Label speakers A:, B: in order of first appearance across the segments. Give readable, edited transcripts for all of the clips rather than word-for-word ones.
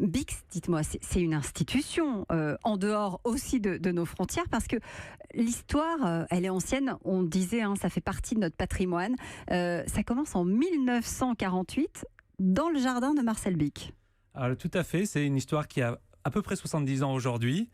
A: Bic, dites-moi, c'est une institution en dehors aussi de nos frontières, parce que l'histoire, elle est ancienne. On disait, hein, ça fait partie de notre patrimoine. Ça commence en 1948 dans le jardin de Marcel Bic.
B: Alors, tout à fait, c'est une histoire qui a à peu près 70 ans aujourd'hui.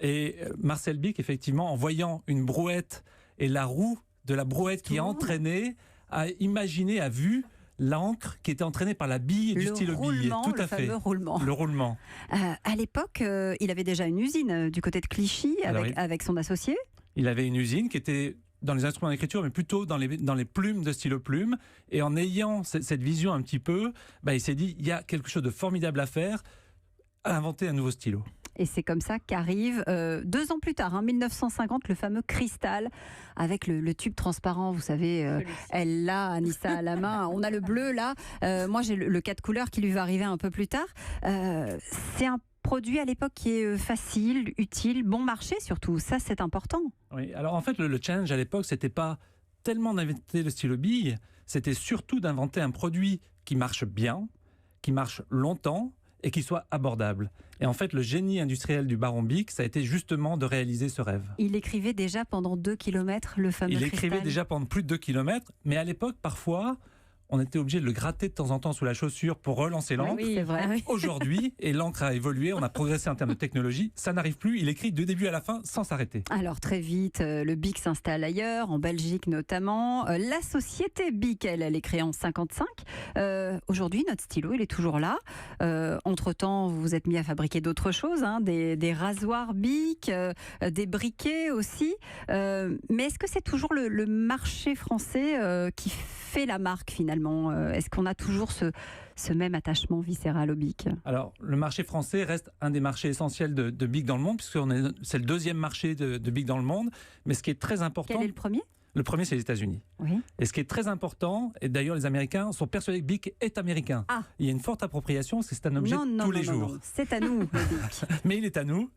B: Et Marcel Bic, effectivement, en voyant une brouette et la roue de la brouette qui est entraînée, a imaginé, a vu l'encre qui était entraînée par la bille du stylo bille. Tout à fait.
A: Le roulement.
B: Le roulement.
A: À l'époque, il avait déjà une usine du côté de Clichy avec son associé.
B: Il avait une usine qui était dans les instruments d'écriture, mais plutôt dans les plumes de stylo plume. Et en ayant cette vision un petit peu, il s'est dit, il y a quelque chose de formidable à faire, à inventer un nouveau stylo.
A: Et c'est comme ça qu'arrive, 2 ans plus tard, 1950, le fameux cristal avec le tube transparent. Vous savez, elle l'a, Anissa, à la main. On a le bleu là. Moi, j'ai le 4 couleurs qui lui va arriver un peu plus tard. C'est un produit à l'époque qui est facile, utile, bon marché surtout. Ça, c'est important.
B: Oui, alors en fait, le challenge à l'époque, c'était pas tellement d'inventer le stylo bille, c'était surtout d'inventer un produit qui marche bien, qui marche longtemps et qui soit abordable. Et en fait, le génie industriel du baron Bic, ça a été justement de réaliser ce rêve.
A: Il écrivait déjà pendant 2 kilomètres le fameux cristal.
B: Il écrivait déjà pendant plus de 2 kilomètres, mais à l'époque, parfois, on était obligé de le gratter de temps en temps sous la chaussure pour relancer l'encre.
A: Oui, c'est vrai.
B: Aujourd'hui, et l'encre a évolué, on a progressé en termes de technologie, ça n'arrive plus, il écrit du début à la fin sans s'arrêter.
A: Alors très vite, le Bic s'installe ailleurs, en Belgique notamment. La société Bic, elle est créée en 55. Aujourd'hui, notre stylo, il est toujours là. Entre-temps, vous vous êtes mis à fabriquer d'autres choses, hein, des rasoirs Bic, des briquets aussi. Mais est-ce que c'est toujours le marché français qui fait la marque finalement? Est-ce qu'on a toujours ce même attachement viscéral au Bic? Alors,
B: le marché français reste un des marchés essentiels de Bic dans le monde, puisque c'est le 2e marché de Bic dans le monde. Mais ce qui est très important...
A: Quel est le premier?
B: Le premier, c'est les États-Unis.
A: Oui.
B: Et ce qui est très important, et d'ailleurs les Américains sont persuadés que Bic est américain.
A: Ah.
B: Il y a une forte appropriation, parce que c'est un objet de tous les jours.
A: Non. C'est à nous, le Bic.
B: Mais il est à nous.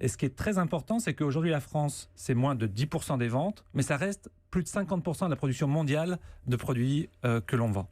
B: Et ce qui est très important, c'est qu'aujourd'hui, la France, c'est moins de 10% des ventes, mais ça reste plus de 50% de la production mondiale de produits que l'on vend.